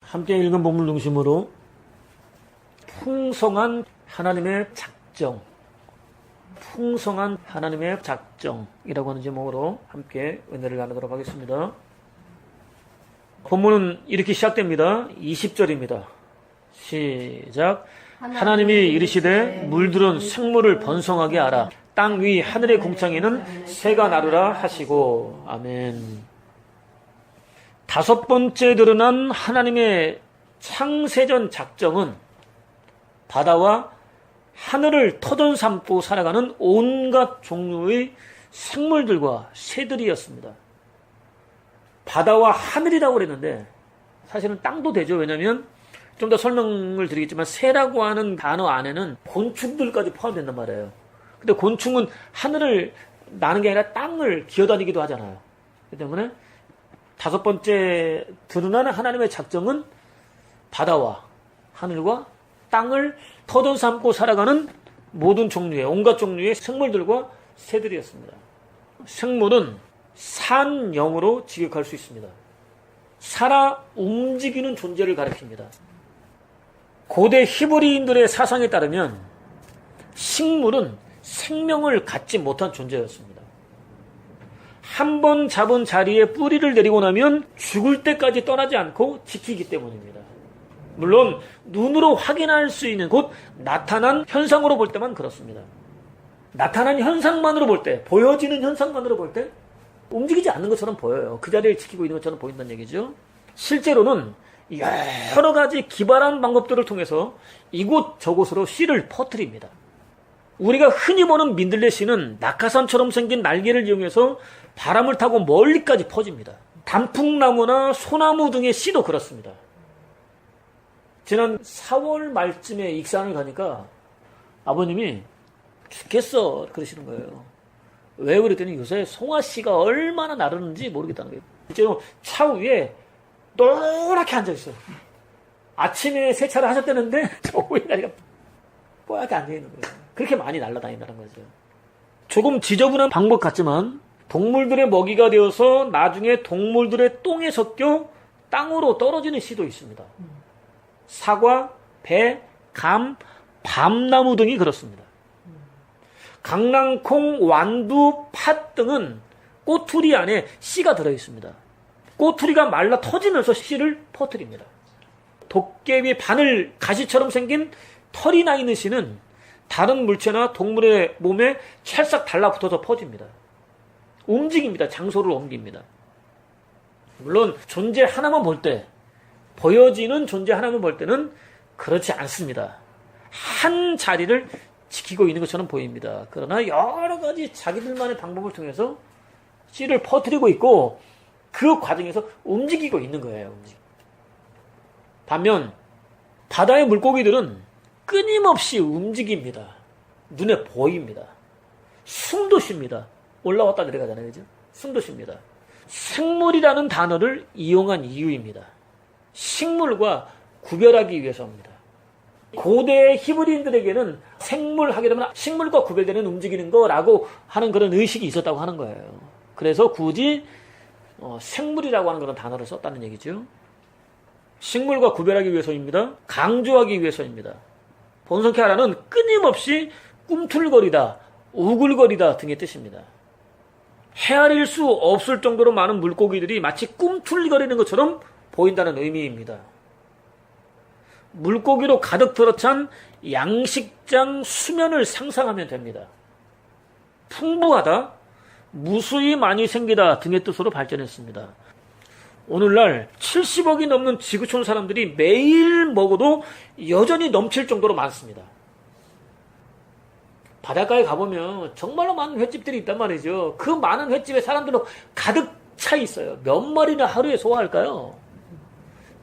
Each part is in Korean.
함께 읽은 본문 중심으로 풍성한 하나님의 작정, 풍성한 하나님의 작정이라고 하는 제목으로 함께 은혜를 나누도록 하겠습니다. 본문은 이렇게 시작됩니다. 20절입니다. 시작. 하나님이 이르시되 물들은 생물을 번성하게 하라. 땅 위 하늘의 궁창에는 새가 나르라 하시고. 아멘. 다섯 번째 드러난 하나님의 창세전 작정은 바다와 하늘을 터전삼고 살아가는 온갖 종류의 생물들과 새들이었습니다. 바다와 하늘이라고 그랬는데 사실은 땅도 되죠. 왜냐하면 좀 더 설명을 드리겠지만 새라고 하는 단어 안에는 곤충들까지 포함된단 말이에요. 근데 곤충은 하늘을 나는 게 아니라 땅을 기어다니기도 하잖아요. 그렇기 때문에 다섯 번째 드러나는 하나님의 작정은 바다와 하늘과 땅을 터전삼고 살아가는 모든 종류의 온갖 종류의 생물들과 새들이었습니다. 생물은 산영으로 직역할 수 있습니다. 살아 움직이는 존재를 가리킵니다. 고대 히브리인들의 사상에 따르면 식물은 생명을 갖지 못한 존재였습니다. 한 번 잡은 자리에 뿌리를 내리고 나면 죽을 때까지 떠나지 않고 지키기 때문입니다. 물론 눈으로 확인할 수 있는 곧 나타난 현상으로 볼 때만 그렇습니다. 나타난 현상만으로 볼 때, 보여지는 현상만으로 볼 때 움직이지 않는 것처럼 보여요. 그 자리를 지키고 있는 것처럼 보인다는 얘기죠. 실제로는 여러 가지 기발한 방법들을 통해서 이곳 저곳으로 씨를 퍼뜨립니다. 우리가 흔히 보는 민들레 씨는 낙하산처럼 생긴 날개를 이용해서 바람을 타고 멀리까지 퍼집니다. 단풍나무나 소나무 등의 씨도 그렇습니다. 지난 4월 말쯤에 익산을 가니까 아버님이 죽겠어 그러시는 거예요. 왜 그랬더니 요새 송아씨가 얼마나 나르는지 모르겠다는 거예요. 실제로 차 위에 노랗게 앉아있어요. 아침에 세차를 하셨다는데 저 위에 다리가 뽀얗게 앉아있는 거예요. 그렇게 많이 날아다닌다는 거죠. 조금 지저분한 방법 같지만 동물들의 먹이가 되어서 나중에 동물들의 똥에 섞여 땅으로 떨어지는 씨도 있습니다. 사과, 배, 감, 밤나무 등이 그렇습니다. 강낭콩, 완두, 팥 등은 꼬투리 안에 씨가 들어있습니다. 꼬투리가 말라 터지면서 씨를 퍼뜨립니다. 도깨비 바늘 가시처럼 생긴 털이 나 있는 씨는 다른 물체나 동물의 몸에 찰싹 달라붙어서 퍼집니다. 움직입니다. 장소를 옮깁니다. 물론 존재 하나만 볼 때, 보여지는 존재 하나만 볼 때는 그렇지 않습니다. 한 자리를 지키고 있는 것처럼 보입니다. 그러나 여러 가지 자기들만의 방법을 통해서 씨를 퍼뜨리고 있고 그 과정에서 움직이고 있는 거예요. 반면 바다의 물고기들은 끊임없이 움직입니다. 눈에 보입니다. 숨도 쉽니다. 올라왔다 내려가잖아요. 그죠? 숨도 쉽니다. 생물이라는 단어를 이용한 이유입니다. 식물과 구별하기 위해서입니다. 고대 히브리인들에게는 생물 하게 되면 식물과 구별되는 움직이는 거라고 하는 그런 의식이 있었다고 하는 거예요. 그래서 굳이 생물이라고 하는 그런 단어를 썼다는 얘기죠. 식물과 구별하기 위해서입니다. 강조하기 위해서입니다. 본성캐라는 끊임없이 꿈틀거리다, 우글거리다 등의 뜻입니다. 헤아릴 수 없을 정도로 많은 물고기들이 마치 꿈틀거리는 것처럼 보인다는 의미입니다. 물고기로 가득 들어찬 양식장 수면을 상상하면 됩니다. 풍부하다, 무수히 많이 생기다 등의 뜻으로 발전했습니다. 오늘날 70억이 넘는 지구촌 사람들이 매일 먹어도 여전히 넘칠 정도로 많습니다. 바닷가에 가보면 정말로 많은 횟집들이 있단 말이죠. 그 많은 횟집에 사람들로 가득 차 있어요. 몇 마리나 하루에 소화할까요?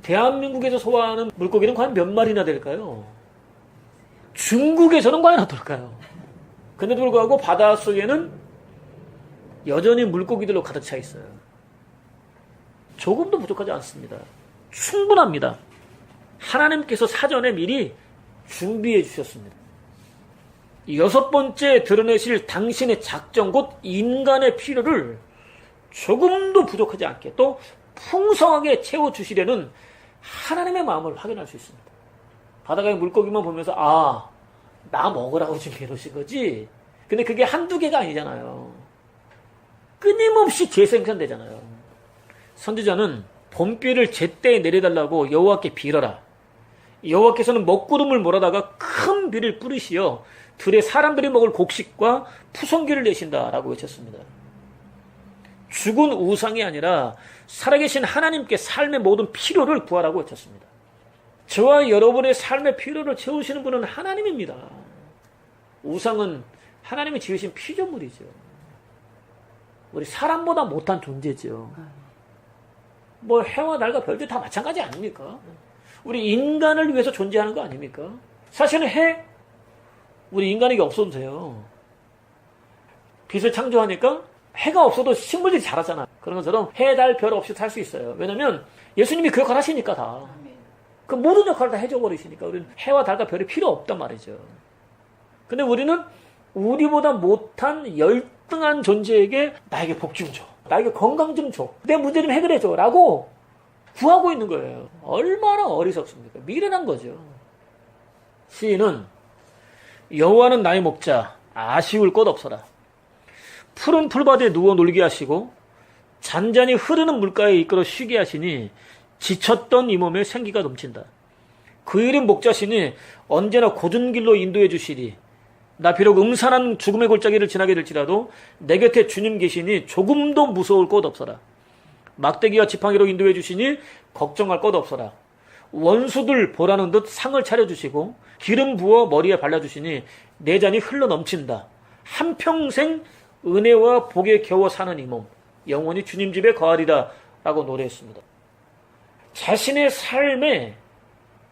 대한민국에서 소화하는 물고기는 과연 몇 마리나 될까요? 중국에서는 과연 어떨까요? 근데도 불구하고 바닷속에는 여전히 물고기들로 가득 차 있어요. 조금도 부족하지 않습니다. 충분합니다. 하나님께서 사전에 미리 준비해 주셨습니다. 여섯 번째 드러내실 당신의 작정 곧 인간의 필요를 조금도 부족하지 않게 또 풍성하게 채워주시려는 하나님의 마음을 확인할 수 있습니다. 바닷가의 물고기만 보면서 아, 나 먹으라고 지금 이러신 거지. 근데 그게 한두 개가 아니잖아요. 끊임없이 재생산되잖아요. 선지자는 봄비를 제때에 내려달라고 여호와께 빌어라. 여호와께서는 먹구름을 몰아다가 큰 비를 뿌리시어 들에 사람들이 먹을 곡식과 푸성기를 내신다라고 외쳤습니다. 죽은 우상이 아니라 살아계신 하나님께 삶의 모든 필요를 구하라고 외쳤습니다. 저와 여러분의 삶의 필요를 채우시는 분은 하나님입니다. 우상은 하나님이 지으신 피조물이죠. 우리 사람보다 못한 존재죠. 뭐 해와 달과 별들 다 마찬가지 아닙니까? 우리 인간을 위해서 존재하는 거 아닙니까? 사실은 우리 인간에게 없어도 돼요. 빛을 창조하니까 해가 없어도 식물들이 자라잖아. 그런 것처럼 해, 달, 별 없이 살 수 있어요. 왜냐면 예수님이 그 역할을 하시니까 다. 그 모든 역할을 다 해줘버리시니까 우리는 해와 달과 별이 필요 없단 말이죠. 근데 우리는 우리보다 못한 열등한 존재에게 나에게 복 좀 줘. 나에게 건강 좀 줘. 내 문제 좀 해결해 줘. 라고 구하고 있는 거예요. 얼마나 어리석습니까? 미련한 거죠. 시인은 여호와는 나의 목자 아쉬울 것 없어라. 푸른 풀밭에 누워 놀게 하시고 잔잔히 흐르는 물가에 이끌어 쉬게 하시니 지쳤던 이 몸에 생기가 넘친다. 그 이름 목자시니 언제나 고든 길로 인도해 주시리. 나 비록 음산한 죽음의 골짜기를 지나게 될지라도 내 곁에 주님 계시니 조금도 무서울 것 없어라. 막대기와 지팡이로 인도해 주시니 걱정할 것 없어라. 원수들 보라는 듯 상을 차려주시고 기름 부어 머리에 발라주시니 내 잔이 흘러 넘친다. 한평생 은혜와 복에 겨워 사는 이 몸 영원히 주님 집에 거하리라 라고 노래했습니다. 자신의 삶에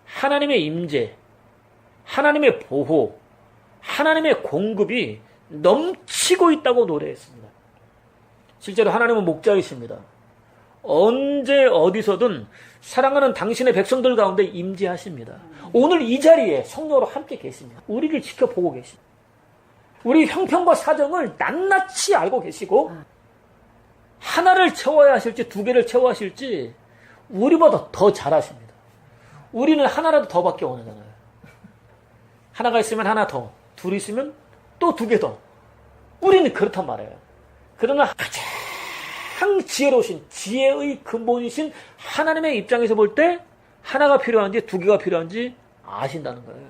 하나님의 임재, 하나님의 보호, 하나님의 공급이 넘치고 있다고 노래했습니다. 실제로 하나님은 목자이십니다. 언제 어디서든 사랑하는 당신의 백성들 가운데 임재하십니다. 오늘 이 자리에 성령으로 함께 계십니다. 우리를 지켜보고 계십니다. 우리 형편과 사정을 낱낱이 알고 계시고 하나를 채워야 하실지 두 개를 채워야 하실지 우리보다 더 잘하십니다. 우리는 하나라도 더 받기 원하잖아요. 하나가 있으면 하나 더, 둘이 있으면 또 두 개 더. 우리는 그렇단 말이에요. 그러나 가장 지혜로우신 지혜의 근본이신 하나님의 입장에서 볼 때 하나가 필요한지 두 개가 필요한지 아신다는 거예요.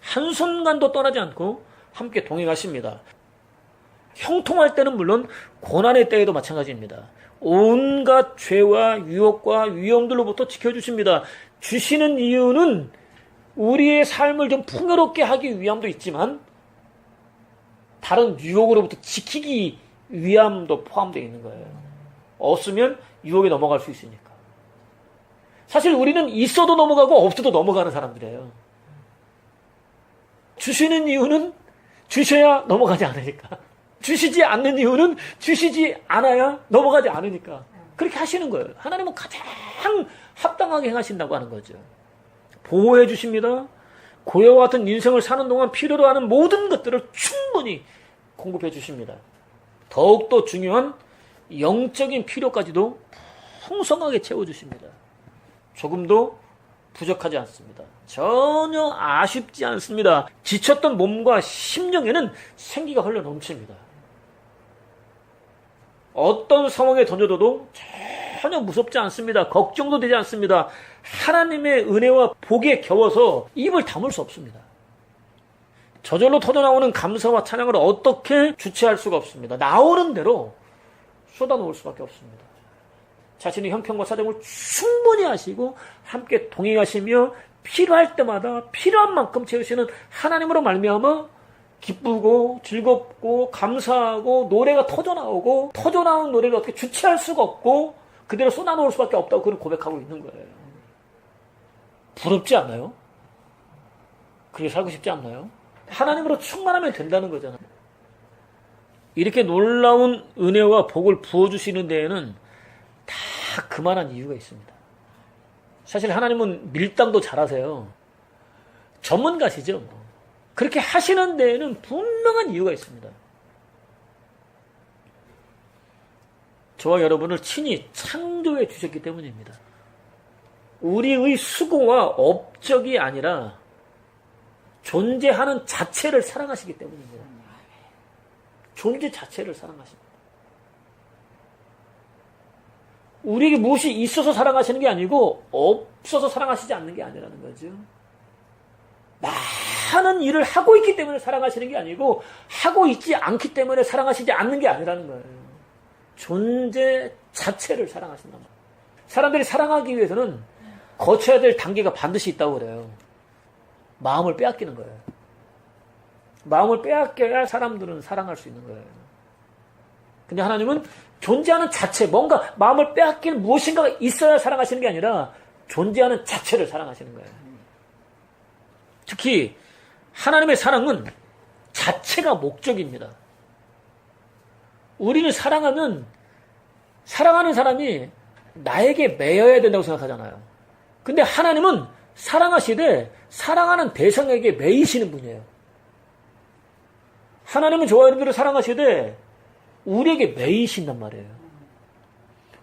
한순간도 떠나지 않고 함께 동행하십니다. 형통할 때는 물론 고난의 때에도 마찬가지입니다. 온갖 죄와 유혹과 위험들로부터 지켜주십니다. 주시는 이유는 우리의 삶을 좀 풍요롭게 하기 위함도 있지만 다른 유혹으로부터 지키기 위함도 포함되어 있는 거예요. 없으면 유혹에 넘어갈 수 있으니까. 사실 우리는 있어도 넘어가고 없어도 넘어가는 사람들이에요. 주시는 이유는 주셔야 넘어가지 않으니까. 주시지 않는 이유는 주시지 않아야 넘어가지 않으니까. 그렇게 하시는 거예요. 하나님은 가장 합당하게 행하신다고 하는 거죠. 보호해 주십니다. 고요와 같은 인생을 사는 동안 필요로 하는 모든 것들을 충분히 공급해 주십니다. 더욱더 중요한 영적인 필요까지도 풍성하게 채워주십니다. 조금도 부족하지 않습니다. 전혀 아쉽지 않습니다. 지쳤던 몸과 심령에는 생기가 흘러 넘칩니다. 어떤 상황에 던져둬도 전혀 무섭지 않습니다. 걱정도 되지 않습니다. 하나님의 은혜와 복에 겨워서 입을 다물 수 없습니다. 저절로 터져나오는 감사와 찬양을 어떻게 주체할 수가 없습니다. 나오는 대로 쏟아놓을 수밖에 없습니다. 자신의 형편과 사정을 충분히 아시고 함께 동행하시며 필요할 때마다 필요한 만큼 채우시는 하나님으로 말미암아 기쁘고 즐겁고 감사하고 노래가 터져나오고 터져나온 노래를 어떻게 주체할 수가 없고 그대로 쏟아놓을 수밖에 없다고 그런 고백하고 있는 거예요. 부럽지 않나요? 그렇게 살고 싶지 않나요? 하나님으로 충만하면 된다는 거잖아요. 이렇게 놀라운 은혜와 복을 부어주시는 데에는 다 그만한 이유가 있습니다. 사실 하나님은 밀당도 잘하세요. 전문가시죠. 그렇게 하시는 데에는 분명한 이유가 있습니다. 저와 여러분을 친히 창조해 주셨기 때문입니다. 우리의 수고와 업적이 아니라 존재하는 자체를 사랑하시기 때문입니다. 존재 자체를 사랑하십니다. 우리에게 무엇이 있어서 사랑하시는 게 아니고 없어서 사랑하시지 않는 게 아니라는 거죠. 많은 일을 하고 있기 때문에 사랑하시는 게 아니고 하고 있지 않기 때문에 사랑하시지 않는 게 아니라는 거예요. 존재 자체를 사랑하신단 말이에요. 사람들이 사랑하기 위해서는 거쳐야 될 단계가 반드시 있다고 그래요. 마음을 빼앗기는 거예요. 마음을 빼앗겨야 사람들은 사랑할 수 있는 거예요. 근데 하나님은 존재하는 자체, 뭔가 마음을 빼앗기는 무엇인가가 있어야 사랑하시는 게 아니라 존재하는 자체를 사랑하시는 거예요. 특히 하나님의 사랑은 자체가 목적입니다. 우리는 사랑하는 사람이 나에게 매여야 된다고 생각하잖아요. 근데 하나님은 사랑하시되 사랑하는 대상에게 매이시는 분이에요. 하나님은 저와 여러분들을 사랑하시되 우리에게 매이신단 말이에요.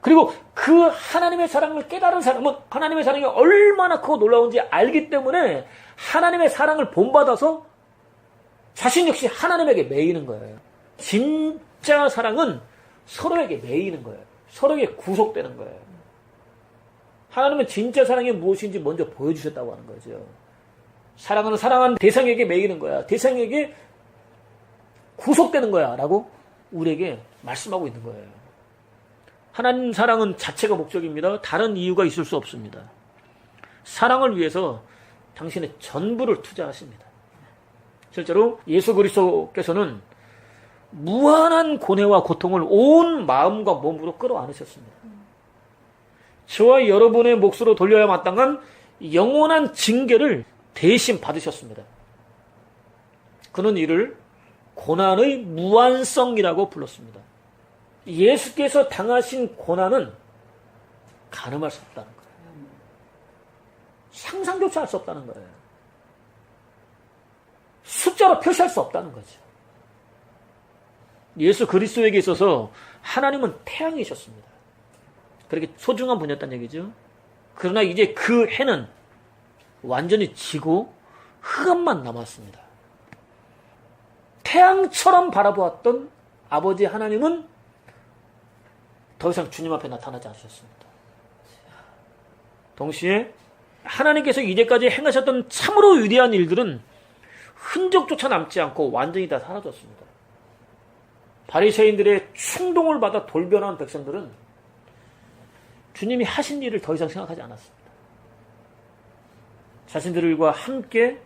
그리고 그 하나님의 사랑을 깨달은 사람은 하나님의 사랑이 얼마나 크고 놀라운지 알기 때문에 하나님의 사랑을 본받아서 자신 역시 하나님에게 매이는 거예요. 진짜 사랑은 서로에게 매이는 거예요. 서로에게 구속되는 거예요. 하나님은 진짜 사랑이 무엇인지 먼저 보여주셨다고 하는 거죠. 사랑하는 대상에게 매이는 거야. 대상에게 구속되는 거야. 라고 우리에게 말씀하고 있는 거예요. 하나님 사랑은 자체가 목적입니다. 다른 이유가 있을 수 없습니다. 사랑을 위해서 당신의 전부를 투자하십니다. 실제로 예수 그리스도께서는 무한한 고뇌와 고통을 온 마음과 몸으로 끌어안으셨습니다. 저와 여러분의 몫으로 돌려야 마땅한 영원한 징계를 대신 받으셨습니다. 그는 이를 고난의 무한성이라고 불렀습니다. 예수께서 당하신 고난은 가늠할 수 없다는 거예요. 상상조차 할 수 없다는 거예요. 숫자로 표시할 수 없다는 거죠. 예수 그리스도에게 있어서 하나님은 태양이셨습니다. 그렇게 소중한 분이었다는 얘기죠. 그러나 이제 그 해는 완전히 지고 흑암만 남았습니다. 태양처럼 바라보았던 아버지 하나님은 더 이상 주님 앞에 나타나지 않으셨습니다. 동시에 하나님께서 이제까지 행하셨던 참으로 위대한 일들은 흔적조차 남지 않고 완전히 다 사라졌습니다. 바리새인들의 충동을 받아 돌변한 백성들은 주님이 하신 일을 더 이상 생각하지 않았습니다. 자신들과 함께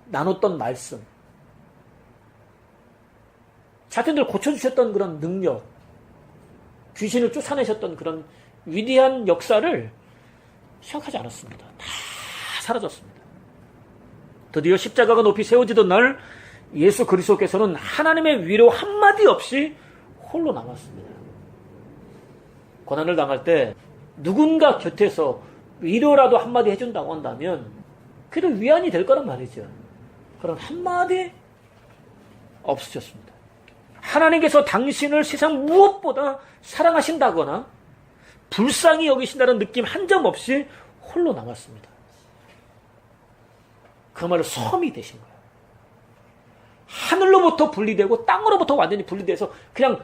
나눴던 말씀, 자신들 고쳐주셨던 그런 능력, 귀신을 쫓아내셨던 그런 위대한 역사를 생각하지 않았습니다. 다 사라졌습니다. 드디어 십자가가 높이 세워지던 날 예수 그리스도께서는 하나님의 위로 한마디 없이 홀로 남았습니다. 고난을 당할 때 누군가 곁에서 위로라도 한마디 해준다고 한다면 그래도 위안이 될 거란 말이죠. 그런 한마디 없으셨습니다. 하나님께서 당신을 세상 무엇보다 사랑하신다거나 불쌍히 여기신다는 느낌 한 점 없이 홀로 남았습니다. 그 말로 섬이 되신 거예요. 하늘로부터 분리되고 땅으로부터 완전히 분리돼서 그냥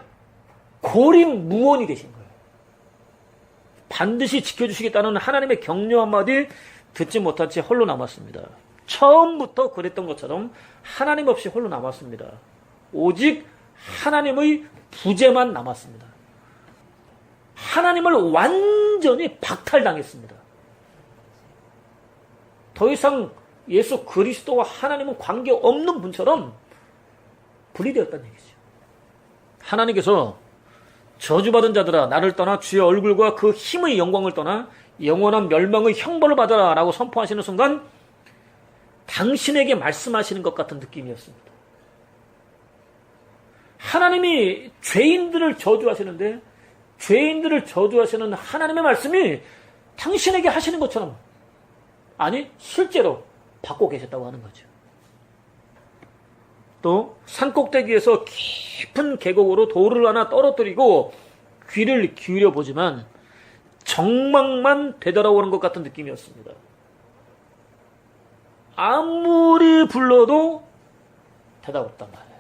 고립무원이 되신 거예요. 반드시 지켜주시겠다는 하나님의 격려 한마디 듣지 못한 채 홀로 남았습니다. 처음부터 그랬던 것처럼 하나님 없이 홀로 남았습니다. 오직 하나님의 부재만 남았습니다. 하나님을 완전히 박탈당했습니다. 더 이상 예수 그리스도와 하나님은 관계없는 분처럼 분리되었다는 얘기죠. 하나님께서 저주받은 자들아 나를 떠나 주의 얼굴과 그 힘의 영광을 떠나 영원한 멸망의 형벌을 받아라 라고 선포하시는 순간 당신에게 말씀하시는 것 같은 느낌이었습니다. 하나님이 죄인들을 저주하시는데 죄인들을 저주하시는 하나님의 말씀이 당신에게 하시는 것처럼 아니 실제로 받고 계셨다고 하는 거죠. 또 산꼭대기에서 깊은 계곡으로 돌을 하나 떨어뜨리고 귀를 기울여 보지만 정막만 되돌아오는 것 같은 느낌이었습니다. 아무리 불러도 대답 없단 말이에요.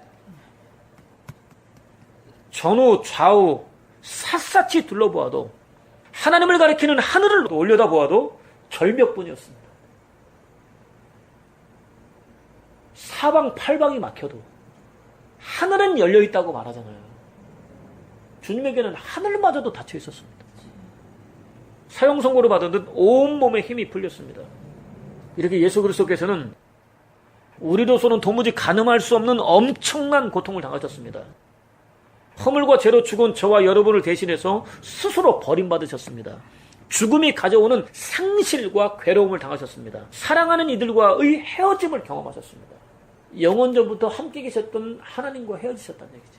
전후 좌우 샅샅이 둘러보아도 하나님을 가리키는 하늘을 올려다보아도 절벽뿐이었습니다. 사방팔방이 막혀도 하늘은 열려있다고 말하잖아요. 주님에게는 하늘마저도 닫혀 있었습니다. 사형 선고를 받은 듯 온몸에 힘이 풀렸습니다. 이렇게 예수 그리스도께서는 우리로서는 도무지 가늠할 수 없는 엄청난 고통을 당하셨습니다. 허물과 죄로 죽은 저와 여러분을 대신해서 스스로 버림받으셨습니다. 죽음이 가져오는 상실과 괴로움을 당하셨습니다. 사랑하는 이들과의 헤어짐을 경험하셨습니다. 영원전부터 함께 계셨던 하나님과 헤어지셨다는 얘기죠.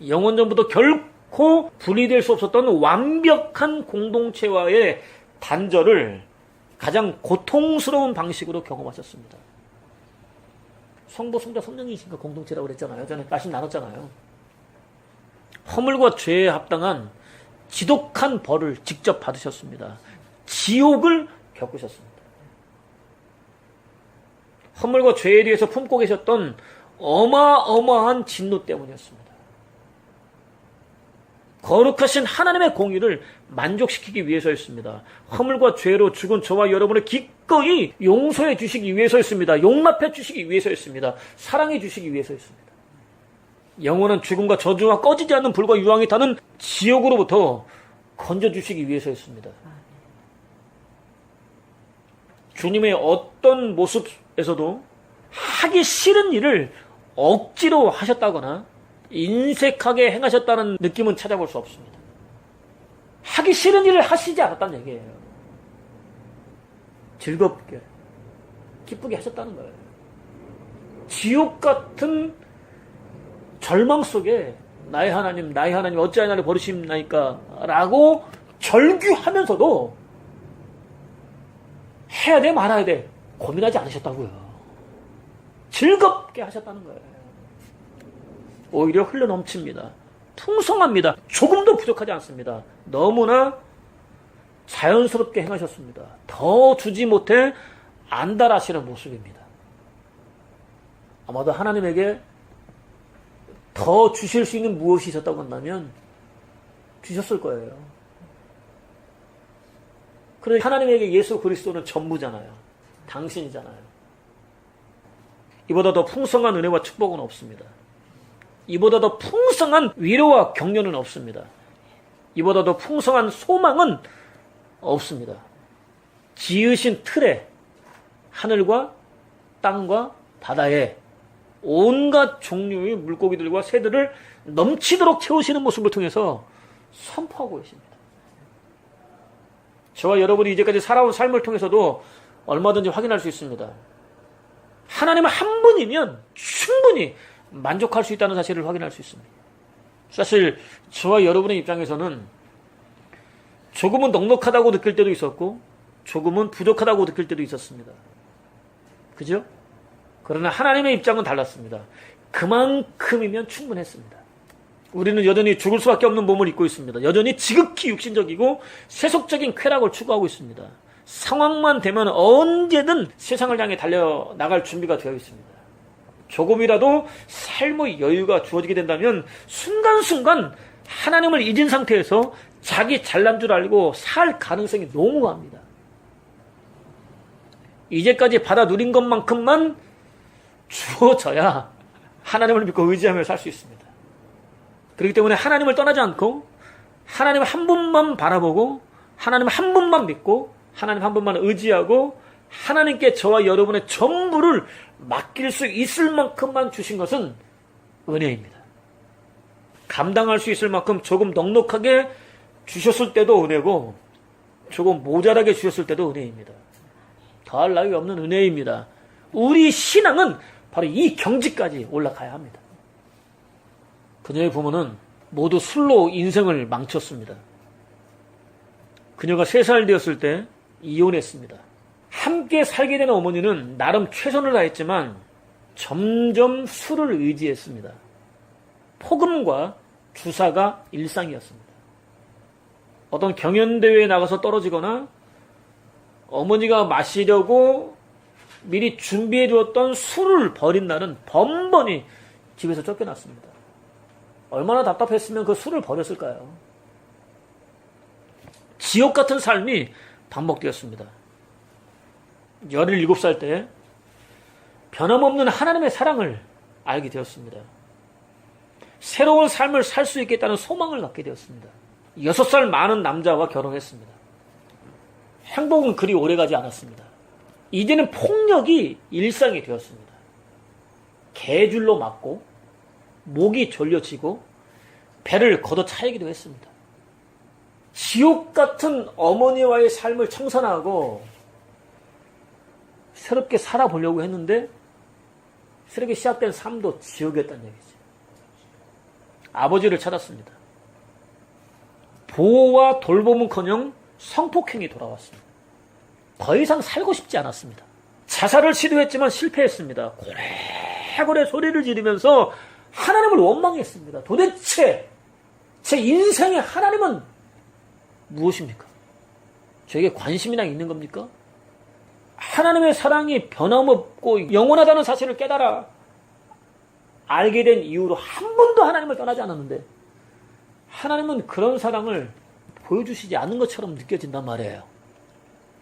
영원전부터 결코 분리될 수 없었던 완벽한 공동체와의 단절을 가장 고통스러운 방식으로 경험하셨습니다. 성부, 성자, 성령이신가 공동체라고 그랬잖아요. 전에 말씀 나눴잖아요. 허물과 죄에 합당한 지독한 벌을 직접 받으셨습니다. 지옥을 겪으셨습니다. 허물과 죄에 대해서 품고 계셨던 어마어마한 진노 때문이었습니다. 거룩하신 하나님의 공의를 만족시키기 위해서였습니다. 허물과 죄로 죽은 저와 여러분을 기꺼이 용서해 주시기 위해서였습니다. 용납해 주시기 위해서였습니다. 사랑해 주시기 위해서였습니다. 영원한 죽음과 저주와 꺼지지 않는 불과 유황이 타는 지옥으로부터 건져주시기 위해서였습니다. 주님의 어떤 모습에서도 하기 싫은 일을 억지로 하셨다거나 인색하게 행하셨다는 느낌은 찾아볼 수 없습니다. 하기 싫은 일을 하시지 않았다는 얘기예요. 즐겁게, 기쁘게 하셨다는 거예요. 지옥 같은 절망 속에 나의 하나님 어찌하여 나를 버리시나이까 라고 절규하면서도 해야 돼 말아야 돼 고민하지 않으셨다고요. 즐겁게 하셨다는 거예요. 오히려 흘러넘칩니다. 풍성합니다. 조금도 부족하지 않습니다. 너무나 자연스럽게 행하셨습니다. 더 주지 못해 안달하시는 모습입니다. 아마도 하나님에게 더 주실 수 있는 무엇이 있었다고 한다면 주셨을 거예요. 그런데 하나님에게 예수 그리스도는 전부잖아요. 당신이잖아요. 이보다 더 풍성한 은혜와 축복은 없습니다. 이보다 더 풍성한 위로와 격려는 없습니다. 이보다 더 풍성한 소망은 없습니다. 지으신 틀에 하늘과 땅과 바다에 온갖 종류의 물고기들과 새들을 넘치도록 채우시는 모습을 통해서 선포하고 계십니다. 저와 여러분이 이제까지 살아온 삶을 통해서도 얼마든지 확인할 수 있습니다. 하나님은 한 분이면 충분히 만족할 수 있다는 사실을 확인할 수 있습니다. 사실 저와 여러분의 입장에서는 조금은 넉넉하다고 느낄 때도 있었고 조금은 부족하다고 느낄 때도 있었습니다. 그죠? 그러나 하나님의 입장은 달랐습니다. 그만큼이면 충분했습니다. 우리는 여전히 죽을 수밖에 없는 몸을 입고 있습니다. 여전히 지극히 육신적이고 세속적인 쾌락을 추구하고 있습니다. 상황만 되면 언제든 세상을 향해 달려나갈 준비가 되어 있습니다. 조금이라도 삶의 여유가 주어지게 된다면 순간순간 하나님을 잊은 상태에서 자기 잘난 줄 알고 살 가능성이 농후합니다. 이제까지 받아 누린 것만큼만 주어져야 하나님을 믿고 의지하며 살 수 있습니다. 그렇기 때문에 하나님을 떠나지 않고 하나님 한 분만 바라보고 하나님 한 분만 믿고 하나님 한 분만 의지하고 하나님께 저와 여러분의 전부를 맡길 수 있을 만큼만 주신 것은 은혜입니다. 감당할 수 있을 만큼 조금 넉넉하게 주셨을 때도 은혜고 조금 모자라게 주셨을 때도 은혜입니다. 더할 나위 없는 은혜입니다. 우리 신앙은 바로 이 경지까지 올라가야 합니다. 그녀의 부모는 모두 술로 인생을 망쳤습니다. 그녀가 3살 되었을 때 이혼했습니다. 함께 살게 된 어머니는 나름 최선을 다했지만 점점 술을 의지했습니다. 폭음과 주사가 일상이었습니다. 어떤 경연대회에 나가서 떨어지거나 어머니가 마시려고 미리 준비해 두었던 술을 버린 날은 번번이 집에서 쫓겨났습니다. 얼마나 답답했으면 그 술을 버렸을까요? 지옥 같은 삶이 반복되었습니다. 17살 때 변함없는 하나님의 사랑을 알게 되었습니다. 새로운 삶을 살 수 있겠다는 소망을 갖게 되었습니다. 6살 많은 남자와 결혼했습니다. 행복은 그리 오래가지 않았습니다. 이제는 폭력이 일상이 되었습니다. 개줄로 맞고 목이 졸려지고 배를 걷어차이기도 했습니다. 지옥 같은 어머니와의 삶을 청산하고 새롭게 살아보려고 했는데 새롭게 시작된 삶도 지옥이었다는 얘기죠. 아버지를 찾았습니다. 보호와 돌봄은커녕 성폭행이 돌아왔습니다. 더 이상 살고 싶지 않았습니다. 자살을 시도했지만 실패했습니다. 고래고래 소리를 지르면서 하나님을 원망했습니다. 도대체 제 인생의 하나님은 무엇입니까? 저에게 관심이나 있는 겁니까? 하나님의 사랑이 변함없고 영원하다는 사실을 깨달아 알게 된 이후로 한 번도 하나님을 떠나지 않았는데 하나님은 그런 사랑을 보여주시지 않는 것처럼 느껴진단 말이에요.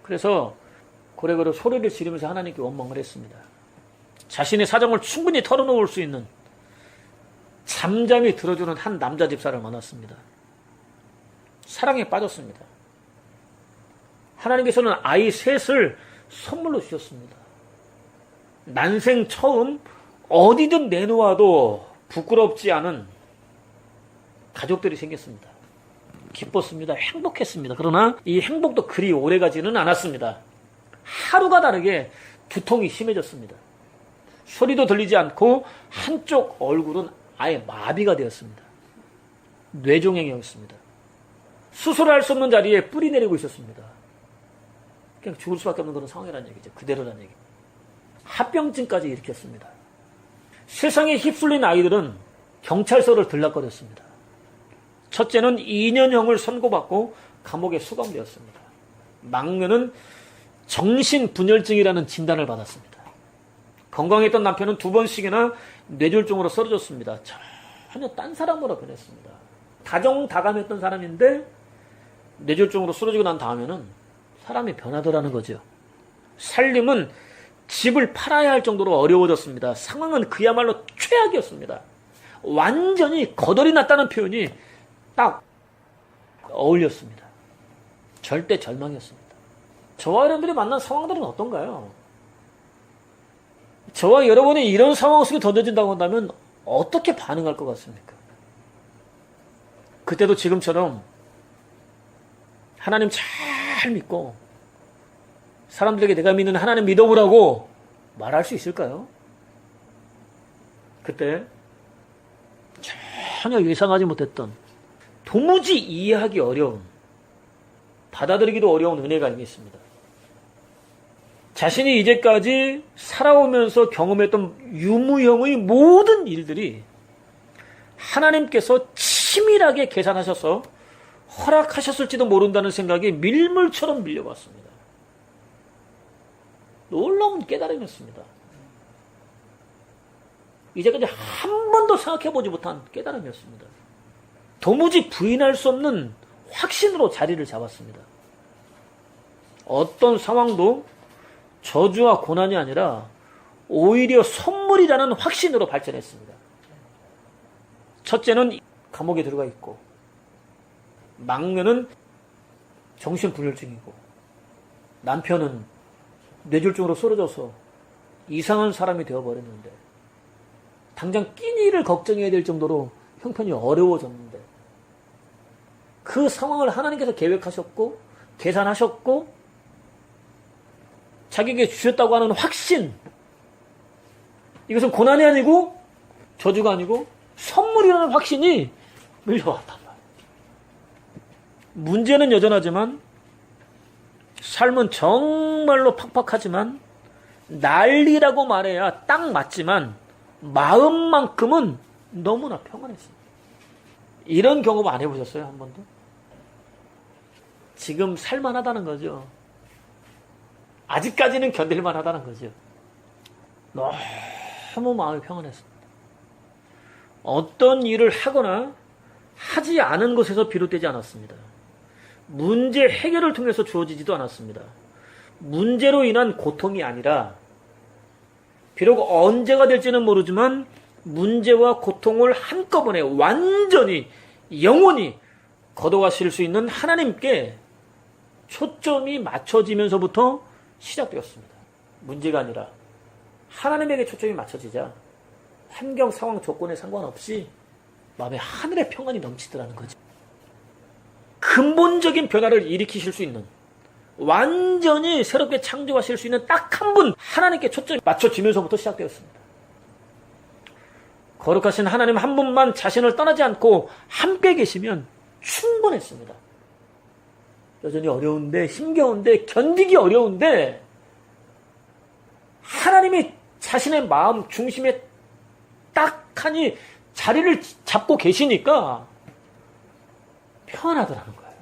그래서 고래고래 소리를 지르면서 하나님께 원망을 했습니다. 자신의 사정을 충분히 털어놓을 수 있는 잠잠히 들어주는 한 남자 집사를 만났습니다. 사랑에 빠졌습니다. 하나님께서는 아이 셋을 선물로 주셨습니다. 난생 처음 어디든 내놓아도 부끄럽지 않은 가족들이 생겼습니다. 기뻤습니다. 행복했습니다. 그러나 이 행복도 그리 오래가지는 않았습니다. 하루가 다르게 두통이 심해졌습니다. 소리도 들리지 않고 한쪽 얼굴은 아예 마비가 되었습니다. 뇌종양이었습니다. 수술할 수 없는 자리에 뿌리 내리고 있었습니다. 그냥 죽을 수밖에 없는 그런 상황이라는 얘기죠. 그대로라는 얘기. 합병증까지 일으켰습니다. 세상에 휩쓸린 아이들은 경찰서를 들락거렸습니다. 첫째는 2년형을 선고받고 감옥에 수감되었습니다. 막내는 정신분열증이라는 진단을 받았습니다. 건강했던 남편은 2번씩이나 뇌졸중으로 쓰러졌습니다. 전혀 딴 사람으로 변했습니다. 다정다감했던 사람인데 뇌졸중으로 쓰러지고 난 다음에는 사람이 변하더라는 거죠. 살림은 집을 팔아야 할 정도로 어려워졌습니다. 상황은 그야말로 최악이었습니다. 완전히 거덜이 났다는 표현이 딱 어울렸습니다. 절대 절망이었습니다. 저와 여러분들이 만난 상황들은 어떤가요? 저와 여러분이 이런 상황 속에 던져진다고 한다면 어떻게 반응할 것 같습니까? 그때도 지금처럼 하나님 잘 믿고 사람들에게 내가 믿는 하나님 믿어보라고 말할 수 있을까요? 그때 전혀 예상하지 못했던 도무지 이해하기 어려운 받아들이기도 어려운 은혜가 있습니다. 자신이 이제까지 살아오면서 경험했던 유무형의 모든 일들이 하나님께서 치밀하게 계산하셔서 허락하셨을지도 모른다는 생각이 밀물처럼 밀려왔습니다. 놀라운 깨달음이었습니다. 이제까지 한 번도 생각해보지 못한 깨달음이었습니다. 도무지 부인할 수 없는 확신으로 자리를 잡았습니다. 어떤 상황도 저주와 고난이 아니라 오히려 선물이라는 확신으로 발전했습니다. 첫째는 감옥에 들어가 있고 막내는 정신분열증이고 남편은 뇌졸중으로 쓰러져서 이상한 사람이 되어버렸는데 당장 끼니를 걱정해야 될 정도로 형편이 어려워졌는데 그 상황을 하나님께서 계획하셨고 계산하셨고 자기에게 주셨다고 하는 확신, 이것은 고난이 아니고 저주가 아니고 선물이라는 확신이 밀려왔단 말이에요. 문제는 여전하지만 삶은 정말로 팍팍하지만 난리라고 말해야 딱 맞지만 마음만큼은 너무나 평안했습니다. 이런 경험 안 해보셨어요? 한 번도? 지금 살만하다는 거죠. 아직까지는 견딜만하다는 거죠. 너무 마음이 평안했습니다. 어떤 일을 하거나 하지 않은 것에서 비롯되지 않았습니다. 문제 해결을 통해서 주어지지도 않았습니다. 문제로 인한 고통이 아니라 비록 언제가 될지는 모르지만 문제와 고통을 한꺼번에 완전히 영원히 걷어가실 수 있는 하나님께 초점이 맞춰지면서부터 시작되었습니다. 문제가 아니라 하나님에게 초점이 맞춰지자 환경, 상황, 조건에 상관없이 마음에 하늘의 평안이 넘치더라는 거죠. 근본적인 변화를 일으키실 수 있는, 완전히 새롭게 창조하실 수 있는 딱 한 분 하나님께 초점이 맞춰지면서부터 시작되었습니다. 거룩하신 하나님 한 분만 자신을 떠나지 않고 함께 계시면 충분했습니다. 여전히 어려운데, 힘겨운데, 견디기 어려운데 하나님이 자신의 마음 중심에 딱하니 자리를 잡고 계시니까 편하더라는 거예요.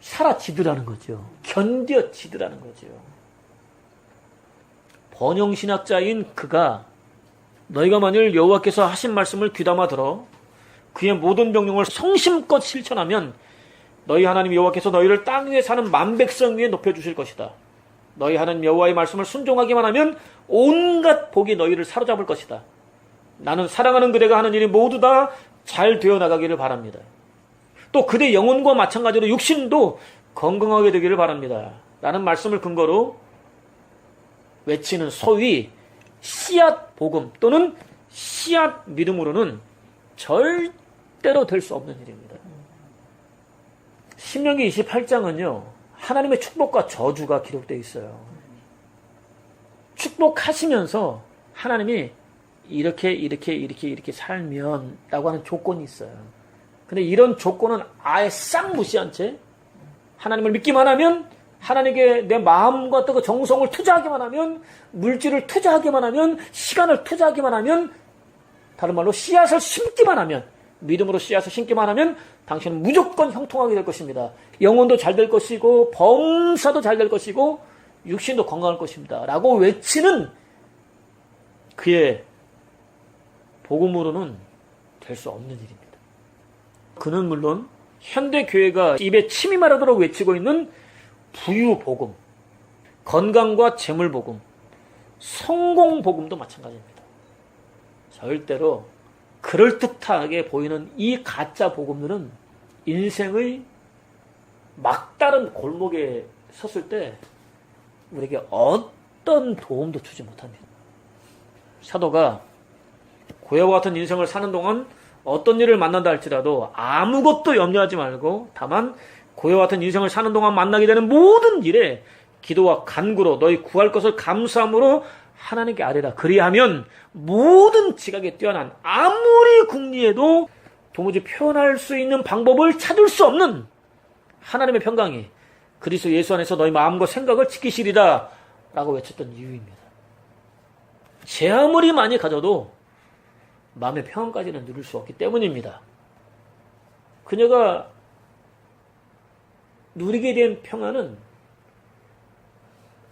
사라지더라는 거죠. 견뎌지더라는 거죠. 번영신학자인 그가 너희가 만일 여호와께서 하신 말씀을 귀담아 들어 그의 모든 명령을 성심껏 실천하면 너희 하나님 여호와께서 너희를 땅 위에 사는 만백성 위에 높여주실 것이다. 너희 하나님 여호와의 말씀을 순종하기만 하면 온갖 복이 너희를 사로잡을 것이다. 나는 사랑하는 그대가 하는 일이 모두 다 잘 되어 나가기를 바랍니다. 또 그대 영혼과 마찬가지로 육신도 건강하게 되기를 바랍니다. 라는 말씀을 근거로 외치는 소위 씨앗 복음 또는 씨앗 믿음으로는 절대로 될 수 없는 일입니다. 신명기 28장은요. 하나님의 축복과 저주가 기록되어 있어요. 축복하시면서 하나님이 이렇게 살면 라고 하는 조건이 있어요. 근데 이런 조건은 아예 싹 무시한 채 하나님을 믿기만 하면, 하나님께 내 마음과 또 그 정성을 투자하기만 하면, 물질을 투자하기만 하면, 시간을 투자하기만 하면, 다른 말로 씨앗을 심기만 하면, 믿음으로 씨앗을 심기만 하면 당신은 무조건 형통하게 될 것입니다. 영혼도 잘 될 것이고 범사도 잘 될 것이고 육신도 건강할 것입니다. 라고 외치는 그의 복음으로는 될 수 없는 일입니다. 그는 물론 현대교회가 입에 침이 마르도록 외치고 있는 부유복음, 건강과 재물복음, 성공복음도 마찬가지입니다. 절대로 그럴듯하게 보이는 이 가짜 복음들은 인생의 막다른 골목에 섰을 때 우리에게 어떤 도움도 주지 못합니다. 사도가 고해와 같은 인생을 사는 동안 어떤 일을 만난다 할지라도 아무것도 염려하지 말고 다만 고해와 같은 인생을 사는 동안 만나게 되는 모든 일에 기도와 간구로 너희 구할 것을 감사함으로 하나님께 아뢰라. 그리하면 모든 지각에 뛰어난 아무리 궁리해도 도무지 표현할 수 있는 방법을 찾을 수 없는 하나님의 평강이 그리스도 예수 안에서 너희 마음과 생각을 지키시리라 라고 외쳤던 이유입니다. 제 아무리 많이 가져도 마음의 평안까지는 누릴 수 없기 때문입니다. 그녀가 누리게 된 평안은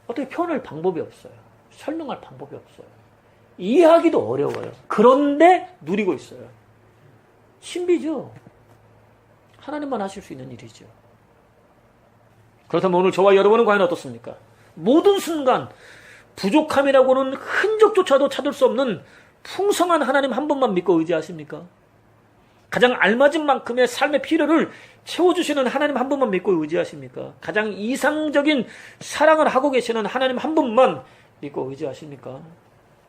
어떻게 표현할 방법이 없어요. 설명할 방법이 없어요. 이해하기도 어려워요. 그런데 누리고 있어요. 신비죠. 하나님만 하실 수 있는 일이죠. 그렇다면 오늘 저와 여러분은 과연 어떻습니까? 모든 순간 부족함이라고는 흔적조차도 찾을 수 없는 풍성한 하나님 한 분만 믿고 의지하십니까? 가장 알맞은 만큼의 삶의 필요를 채워주시는 하나님 한 분만 믿고 의지하십니까? 가장 이상적인 사랑을 하고 계시는 하나님 한 분만 믿고 의지하십니까?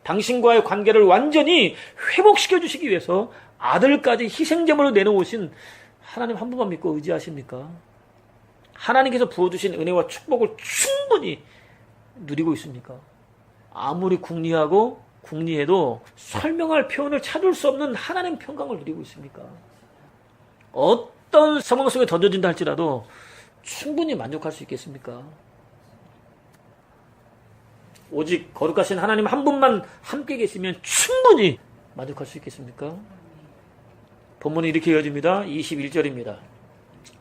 당신과의 관계를 완전히 회복시켜 주시기 위해서 아들까지 희생제물로 내놓으신 하나님 한 분만 믿고 의지하십니까? 하나님께서 부어주신 은혜와 축복을 충분히 누리고 있습니까? 아무리 궁리해도 설명할 표현을 찾을 수 없는 하나님 평강을 누리고 있습니까? 어떤 상황 속에 던져진다 할지라도 충분히 만족할 수 있겠습니까? 오직 거룩하신 하나님 한 분만 함께 계시면 충분히 만족할 수 있겠습니까? 본문이 이렇게 이어집니다. 21절입니다.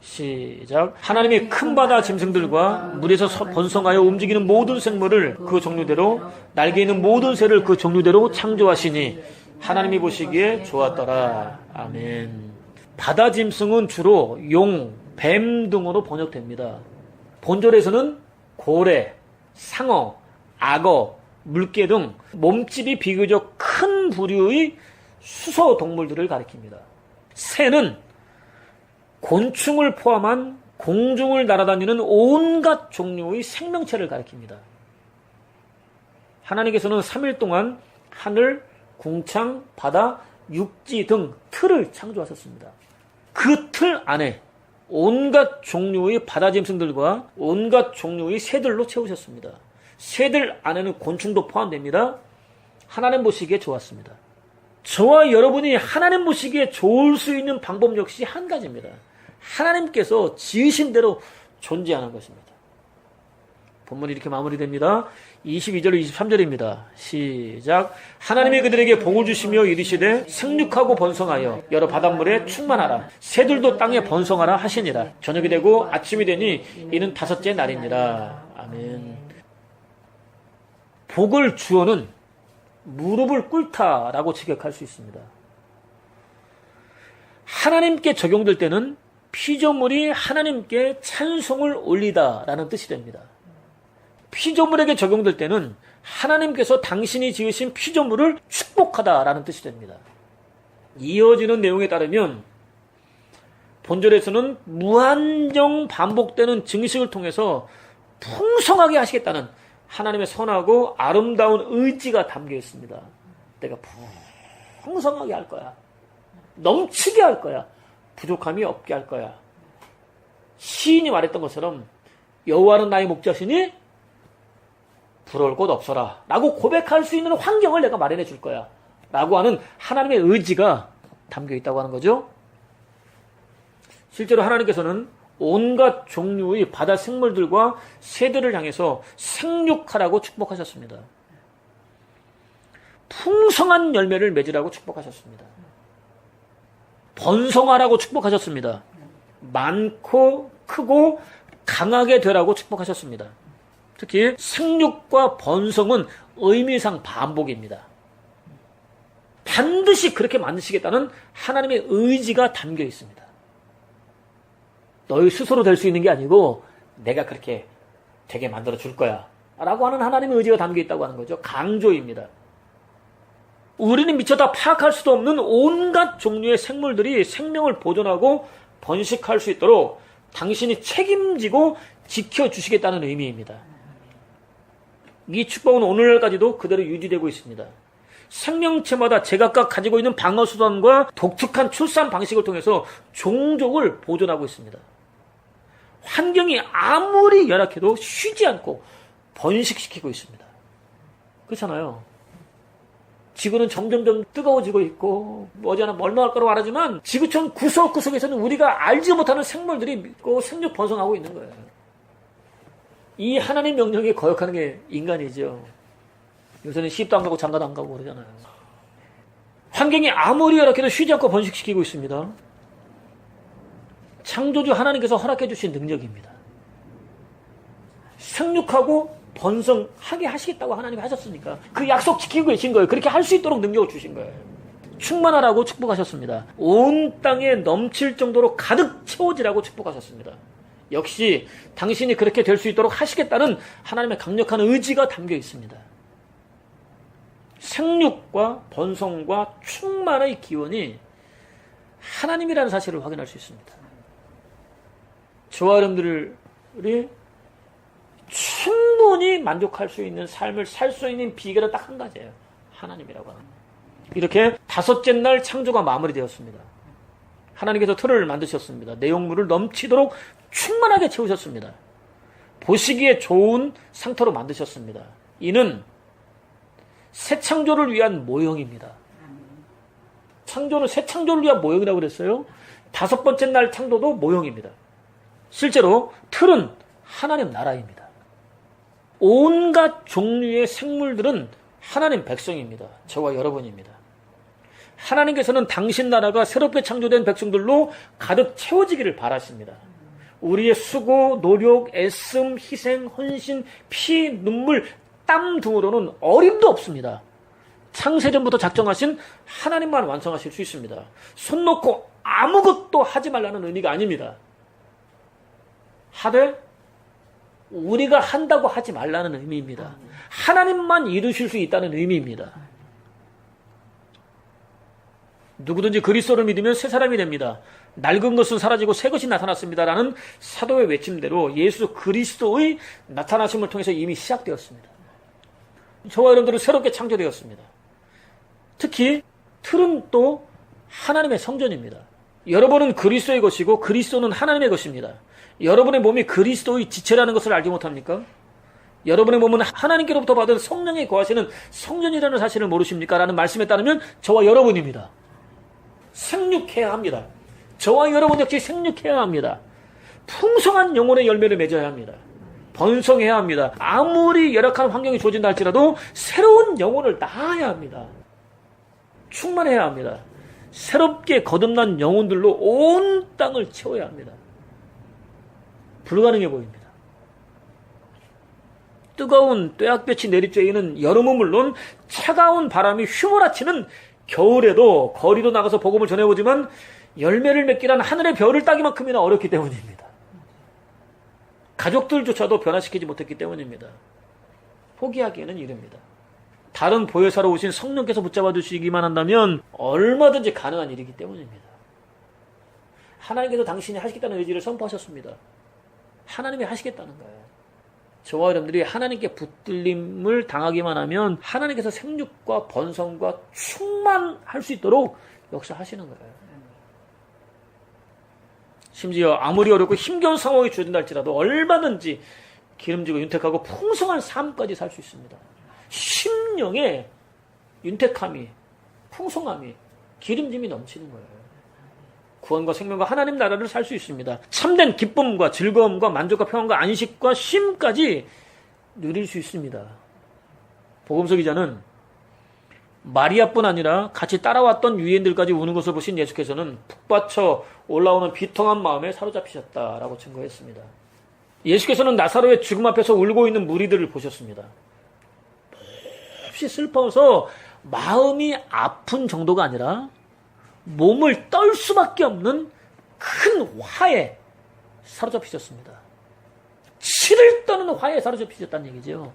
시작. 하나님이 큰 바다 짐승들과 물에서 번성하여 움직이는 모든 생물을 그 종류대로, 날개 있는 모든 새를 그 종류대로 창조하시니 하나님이 보시기에 좋았더라. 아멘. 바다 짐승은 주로 용, 뱀 등으로 번역됩니다. 본절에서는 고래, 상어, 악어, 물개 등 몸집이 비교적 큰 부류의 수소 동물들을 가리킵니다. 새는 곤충을 포함한 공중을 날아다니는 온갖 종류의 생명체를 가리킵니다. 하나님께서는 3일 동안 하늘, 궁창, 바다, 육지 등 틀을 창조하셨습니다. 그 틀 안에 온갖 종류의 바다 짐승들과 온갖 종류의 새들로 채우셨습니다. 새들 안에는 곤충도 포함됩니다. 하나님 보시기에 좋았습니다. 저와 여러분이 하나님 보시기에 좋을 수 있는 방법 역시 한 가지입니다. 하나님께서 지으신 대로 존재하는 것입니다. 본문이 이렇게 마무리됩니다. 22절 23절입니다. 시작. 하나님이 그들에게 복을 주시며 이르시되 생육하고 번성하여 여러 바닷물에 충만하라. 새들도 땅에 번성하라 하시니라. 저녁이 되고 아침이 되니 이는 5째 날이니라. 아멘. 복을 주어는 무릎을 꿇다라고 직역할 수 있습니다. 하나님께 적용될 때는 피조물이 하나님께 찬송을 올리다라는 뜻이 됩니다. 피조물에게 적용될 때는 하나님께서 당신이 지으신 피조물을 축복하다라는 뜻이 됩니다. 이어지는 내용에 따르면 본절에서는 무한정 반복되는 증식을 통해서 풍성하게 하시겠다는 하나님의 선하고 아름다운 의지가 담겨 있습니다. 내가 풍성하게 할 거야. 넘치게 할 거야. 부족함이 없게 할 거야. 시인이 말했던 것처럼 여호와는 나의 목자시니 부러울 곳 없어라 라고 고백할 수 있는 환경을 내가 마련해 줄 거야 라고 하는 하나님의 의지가 담겨 있다고 하는 거죠. 실제로 하나님께서는 온갖 종류의 바다 생물들과 새들을 향해서 생육하라고 축복하셨습니다. 풍성한 열매를 맺으라고 축복하셨습니다. 번성하라고 축복하셨습니다. 많고 크고 강하게 되라고 축복하셨습니다. 특히 생육과 번성은 의미상 반복입니다. 반드시 그렇게 만드시겠다는 하나님의 의지가 담겨 있습니다. 너희 스스로 될 수 있는 게 아니고 내가 그렇게 되게 만들어 줄 거야 라고 하는 하나님의 의지가 담겨 있다고 하는 거죠. 강조입니다. 우리는 미처 다 파악할 수도 없는 온갖 종류의 생물들이 생명을 보존하고 번식할 수 있도록 당신이 책임지고 지켜주시겠다는 의미입니다. 이 축복은 오늘날까지도 그대로 유지되고 있습니다. 생명체마다 제각각 가지고 있는 방어수단과 독특한 출산 방식을 통해서 종족을 보존하고 있습니다. 환경이 아무리 열악해도 쉬지 않고 번식시키고 있습니다. 그렇잖아요. 지구는 점점점 뜨거워지고 있고 머지않아 얼마나 할 거라고 말하지만 지구촌 구석구석에서는 우리가 알지 못하는 생물들이 믿고 생육 번성하고 있는 거예요. 이 하나님 명령에 거역하는 게 인간이죠. 요새는 시집도 안 가고 장가도 안 가고 그러잖아요. 환경이 아무리 열악해도 쉬지 않고 번식시키고 있습니다. 창조주 하나님께서 허락해 주신 능력입니다. 생육하고 번성하게 하시겠다고 하나님이 하셨으니까 그 약속 지키고 계신 거예요. 그렇게 할 수 있도록 능력을 주신 거예요. 충만하라고 축복하셨습니다. 온 땅에 넘칠 정도로 가득 채워지라고 축복하셨습니다. 역시 당신이 그렇게 될 수 있도록 하시겠다는 하나님의 강력한 의지가 담겨 있습니다. 생육과 번성과 충만의 기원이 하나님이라는 사실을 확인할 수 있습니다. 저와 여러분들이 충분히 만족할 수 있는 삶을 살 수 있는 비결은 딱 한 가지예요. 하나님이라고 하는 거예요. 이렇게 5째 날 창조가 마무리되었습니다. 하나님께서 틀을 만드셨습니다. 내용물을 넘치도록 충만하게 채우셨습니다. 보시기에 좋은 상태로 만드셨습니다. 이는 새 창조를 위한 모형입니다. 창조는 새 창조를 위한 모형이라고 그랬어요. 5번째 날 창조도 모형입니다. 실제로 틀은 하나님 나라입니다. 온갖 종류의 생물들은 하나님 백성입니다. 저와 여러분입니다. 하나님께서는 당신 나라가 새롭게 창조된 백성들로 가득 채워지기를 바라십니다. 우리의 수고, 노력, 애씀, 희생, 헌신, 피, 눈물, 땀 등으로는 어림도 없습니다. 창세전부터 작정하신 하나님만 완성하실 수 있습니다. 손 놓고 아무것도 하지 말라는 의미가 아닙니다. 하되 우리가 한다고 하지 말라는 의미입니다. 하나님만 이루실 수 있다는 의미입니다. 누구든지 그리스도를 믿으면 새 사람이 됩니다. 낡은 것은 사라지고 새 것이 나타났습니다라는 사도의 외침대로 예수 그리스도의 나타나심을 통해서 이미 시작되었습니다. 저와 여러분들은 새롭게 창조되었습니다. 특히 틀은 또 하나님의 성전입니다. 여러분은 그리스도의 것이고 그리스도는 하나님의 것입니다. 여러분의 몸이 그리스도의 지체라는 것을 알지 못합니까? 여러분의 몸은 하나님께로부터 받은 성령이 거하시는 성전이라는 사실을 모르십니까? 라는 말씀에 따르면 저와 여러분입니다. 생육해야 합니다. 저와 여러분 역시 생육해야 합니다. 풍성한 영혼의 열매를 맺어야 합니다. 번성해야 합니다. 아무리 열악한 환경이 주어진다 할지라도 새로운 영혼을 낳아야 합니다. 충만해야 합니다. 새롭게 거듭난 영혼들로 온 땅을 채워야 합니다. 불가능해 보입니다. 뜨거운 뙤약볕이 내리쬐이는 여름은 물론 차가운 바람이 휘몰아치는 겨울에도 거리로 나가서 복음을 전해보지만 열매를 맺기란 하늘의 별을 따기만큼이나 어렵기 때문입니다. 가족들조차도 변화시키지 못했기 때문입니다. 포기하기에는 이릅니다. 다른 보혜사로 오신 성령께서 붙잡아 주시기만 한다면 얼마든지 가능한 일이기 때문입니다. 하나님께서 당신이 하시겠다는 의지를 선포하셨습니다. 하나님이 하시겠다는 거예요. 저와 여러분들이 하나님께 붙들림을 당하기만 하면 하나님께서 생육과 번성과 충만할 수 있도록 역사하시는 거예요. 심지어 아무리 어렵고 힘겨운 상황이 주어진다 할지라도 얼마든지 기름지고 윤택하고 풍성한 삶까지 살 수 있습니다. 심령의 윤택함이, 풍성함이, 기름짐이 넘치는 거예요. 구원과 생명과 하나님 나라를 살 수 있습니다. 참된 기쁨과 즐거움과 만족과 평안과 안식과 쉼까지 누릴 수 있습니다. 복음서 기자는 마리아뿐 아니라 같이 따라왔던 유대인들까지 우는 것을 보신 예수께서는 북받쳐 올라오는 비통한 마음에 사로잡히셨다라고 증거했습니다. 예수께서는 나사로의 죽음 앞에서 울고 있는 무리들을 보셨습니다. 몹시 슬퍼서 마음이 아픈 정도가 아니라 몸을 떨 수밖에 없는 큰 화에 사로잡히셨습니다. 치를 떠는 화에 사로잡히셨다는 얘기죠.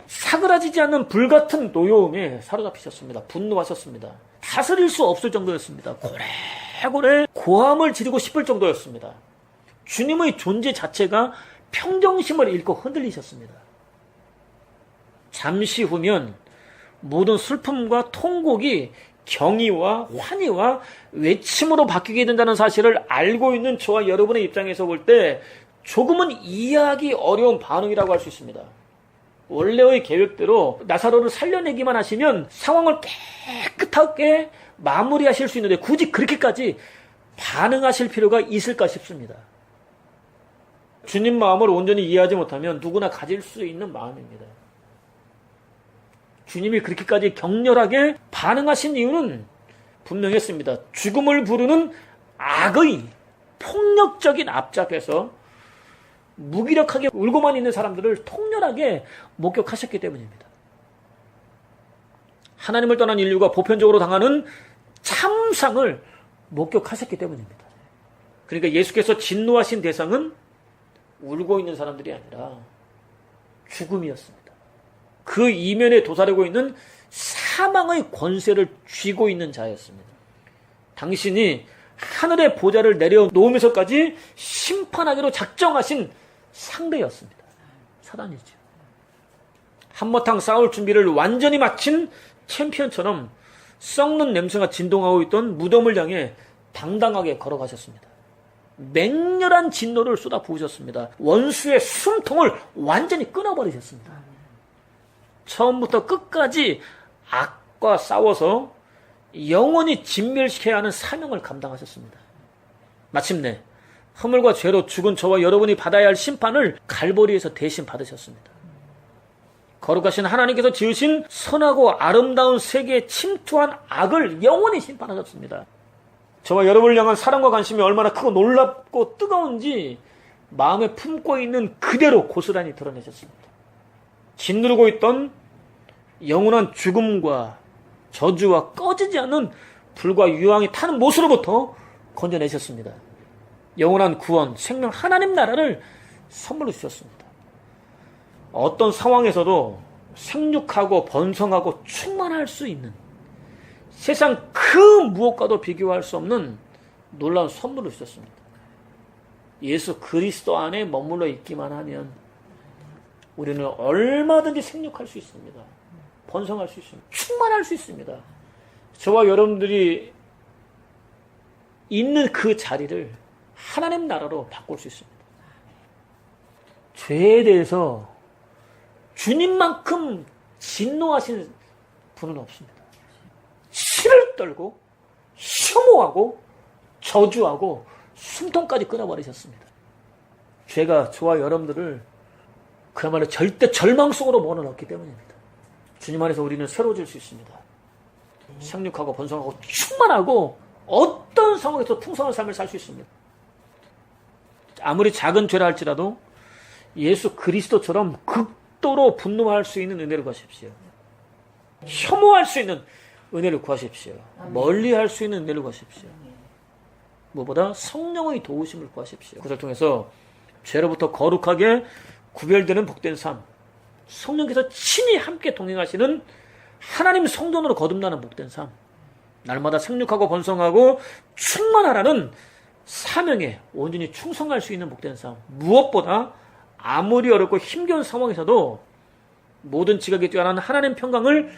사그라지지 않는 불같은 노여움에 사로잡히셨습니다. 분노하셨습니다. 다스릴 수 없을 정도였습니다. 고래고래 고함을 지르고 싶을 정도였습니다. 주님의 존재 자체가 평정심을 잃고 흔들리셨습니다. 잠시 후면 모든 슬픔과 통곡이 경의와 환희와 외침으로 바뀌게 된다는 사실을 알고 있는 저와 여러분의 입장에서 볼 때 조금은 이해하기 어려운 반응이라고 할 수 있습니다. 원래의 계획대로 나사로를 살려내기만 하시면 상황을 깨끗하게 마무리하실 수 있는데 굳이 그렇게까지 반응하실 필요가 있을까 싶습니다. 주님 마음을 온전히 이해하지 못하면 누구나 가질 수 있는 마음입니다. 주님이 그렇게까지 격렬하게 반응하신 이유는 분명했습니다. 죽음을 부르는 악의 폭력적인 앞잡에서 무기력하게 울고만 있는 사람들을 통렬하게 목격하셨기 때문입니다. 하나님을 떠난 인류가 보편적으로 당하는 참상을 목격하셨기 때문입니다. 그러니까 예수께서 진노하신 대상은 울고 있는 사람들이 아니라 죽음이었습니다. 그 이면에 도사리고 있는 사망의 권세를 쥐고 있는 자였습니다. 당신이 하늘의 보좌를 내려놓으면서까지 심판하기로 작정하신 상대였습니다. 사단이죠. 한바탕 싸울 준비를 완전히 마친 챔피언처럼 썩는 냄새가 진동하고 있던 무덤을 향해 당당하게 걸어가셨습니다. 맹렬한 진노를 쏟아 부으셨습니다. 원수의 숨통을 완전히 끊어버리셨습니다. 처음부터 끝까지 악과 싸워서 영원히 진멸시켜야 하는 사명을 감당하셨습니다. 마침내 허물과 죄로 죽은 저와 여러분이 받아야 할 심판을 갈보리에서 대신 받으셨습니다. 거룩하신 하나님께서 지으신 선하고 아름다운 세계에 침투한 악을 영원히 심판하셨습니다. 저와 여러분을 향한 사랑과 관심이 얼마나 크고 놀랍고 뜨거운지 마음에 품고 있는 그대로 고스란히 드러내셨습니다. 짓누르고 있던 영원한 죽음과 저주와 꺼지지 않는 불과 유황이 타는 못으로부터 건져내셨습니다. 영원한 구원, 생명 하나님 나라를 선물로 주셨습니다. 어떤 상황에서도 생육하고 번성하고 충만할 수 있는 세상 그 무엇과도 비교할 수 없는 놀라운 선물을 주셨습니다. 예수 그리스도 안에 머물러 있기만 하면 우리는 얼마든지 생육할 수 있습니다. 번성할 수 있습니다. 충만할 수 있습니다. 저와 여러분들이 있는 그 자리를 하나님 나라로 바꿀 수 있습니다. 죄에 대해서 주님만큼 진노하신 분은 없습니다. 치를 떨고 혐오하고 저주하고 숨통까지 끊어버리셨습니다. 죄가 저와 여러분들을 그야말로 절대 절망 속으로 몰아넣기 때문입니다. 주님 안에서 우리는 새로워질 수 있습니다. 생육하고 번성하고 충만하고 어떤 상황에서 풍성한 삶을 살 수 있습니다. 아무리 작은 죄라 할지라도 예수 그리스도처럼 극도로 분노할 수 있는 은혜를 구하십시오. 혐오할 수 있는 은혜를 구하십시오. 멀리할 수 있는 은혜를 구하십시오. 무엇보다 성령의 도우심을 구하십시오. 그것을 통해서 죄로부터 거룩하게 구별되는 복된 삶, 성령께서 친히 함께 동행하시는 하나님 성전으로 거듭나는 복된 삶, 날마다 생육하고 번성하고 충만하라는 사명에 온전히 충성할 수 있는 복된 삶, 무엇보다 아무리 어렵고 힘겨운 상황에서도 모든 지각에 뛰어난 하나님 평강을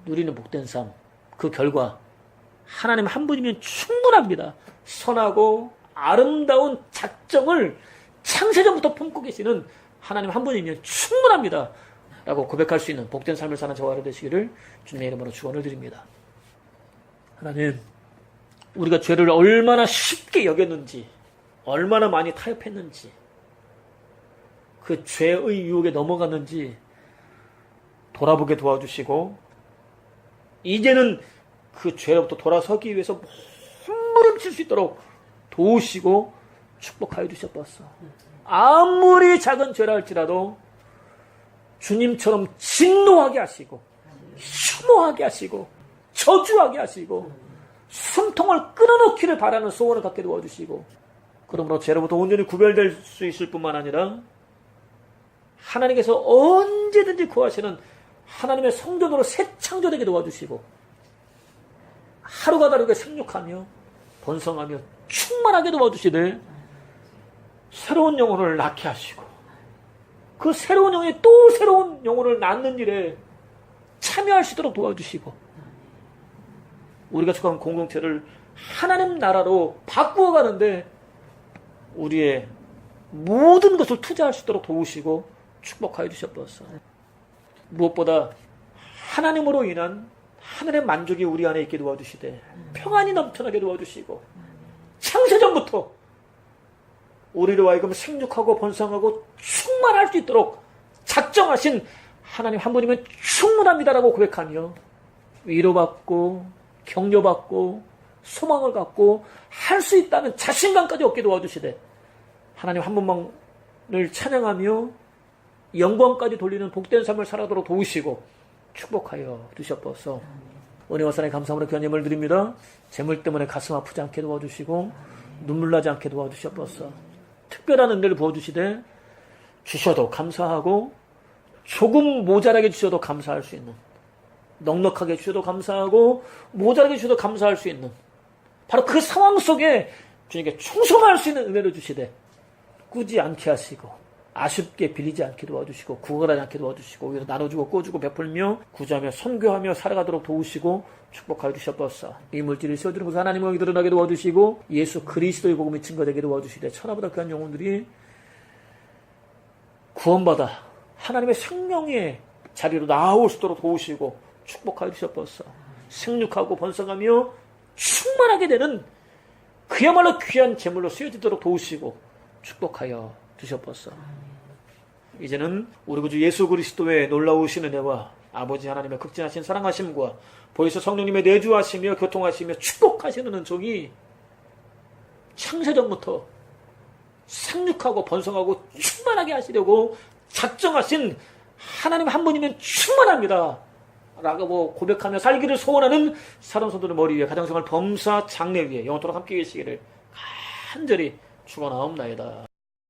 누리는 복된 삶, 그 결과 하나님 한 분이면 충분합니다. 선하고 아름다운 작정을 창세전부터 품고 계시는 하나님 한 분이면 충분합니다 라고 고백할 수 있는 복된 삶을 사는 저와 여러분 되시기를 주님의 이름으로 축원을 드립니다. 하나님, 우리가 죄를 얼마나 쉽게 여겼는지, 얼마나 많이 타협했는지, 그 죄의 유혹에 넘어갔는지 돌아보게 도와주시고, 이제는 그 죄로부터 돌아서기 위해서 몸부림칠 수 있도록 도우시고 축복하여 주셨소서. 아무리 작은 죄라 할지라도 주님처럼 진노하게 하시고 혐오하게 하시고 저주하게 하시고 숨통을 끊어놓기를 바라는 소원을 갖게 도와주시고, 그러므로 죄로부터 온전히 구별될 수 있을 뿐만 아니라 하나님께서 언제든지 구하시는 하나님의 성전으로 새 창조되게 도와주시고, 하루가 다르게 생육하며 번성하며 충만하게 도와주시되 새로운 영혼을 낳게 하시고, 그 새로운 영혼이 또 새로운 영혼을 낳는 일에 참여할 수 있도록 도와주시고, 우리가 속한 공동체를 하나님 나라로 바꾸어 가는데 우리의 모든 것을 투자할 수 있도록 도우시고 축복하여 주셨소서. 무엇보다 하나님으로 인한 하늘의 만족이 우리 안에 있게 도와주시되 평안이 넘쳐나게 도와주시고, 창세전부터 우리로 하여금 생육하고 번성하고 충만할 수 있도록 작정하신 하나님 한 분이면 충분합니다라고 고백하며 위로받고 격려받고 소망을 갖고 할 수 있다는 자신감까지 얻게 도와주시되, 하나님 한 분만을 찬양하며 영광까지 돌리는 복된 삶을 살아도록 도우시고 축복하여 주셨소서. 은혜와 사랑의 감사함으로 귀한 예물을 드립니다. 재물 때문에 가슴 아프지 않게 도와주시고 눈물 나지 않게 도와주셨소서. 특별한 은혜를 부어주시되 주셔도 감사하고 조금 모자라게 주셔도 감사할 수 있는, 넉넉하게 주셔도 감사하고 모자라게 주셔도 감사할 수 있는, 바로 그 상황 속에 주님께 충성할 수 있는 은혜를 주시되 꾸지 않게 하시고 아쉽게 빌리지 않게 도와주시고 구걸하지 않게 도와주시고 오히려 나눠주고 꿔주고 베풀며 구제하며 선교하며 살아가도록 도우시고 축복하여 주셨소서. 이 물질을 씌워드리면서 하나님의 영이 드러나게 도와주시고 예수 그리스도의 복음이 증거되게 도와주시되 천하보다 귀한 영혼들이 구원받아 하나님의 생명의 자리로 나올 수 있도록 도우시고 축복하여 주셨소서. 생육하고 번성하며 충만하게 되는 그야말로 귀한 재물로 쓰여지도록 도우시고 축복하여 주셨소서. 이제는 우리 구주 예수 그리스도의 놀라우신 은혜와 아버지 하나님의 극진하신 사랑하심과 보혜사 성령님의 내주하시며 교통하시며 축복하시는 은총이 창세전부터 생육하고 번성하고 충만하게 하시려고 작정하신 하나님 한 분이면 충만합니다 라고 고백하며 살기를 소원하는 사랑하는 성도들 머리 위에 가정생활 범사 장래 위에 영원토록 함께 계시기를 간절히 축원하옵나이다.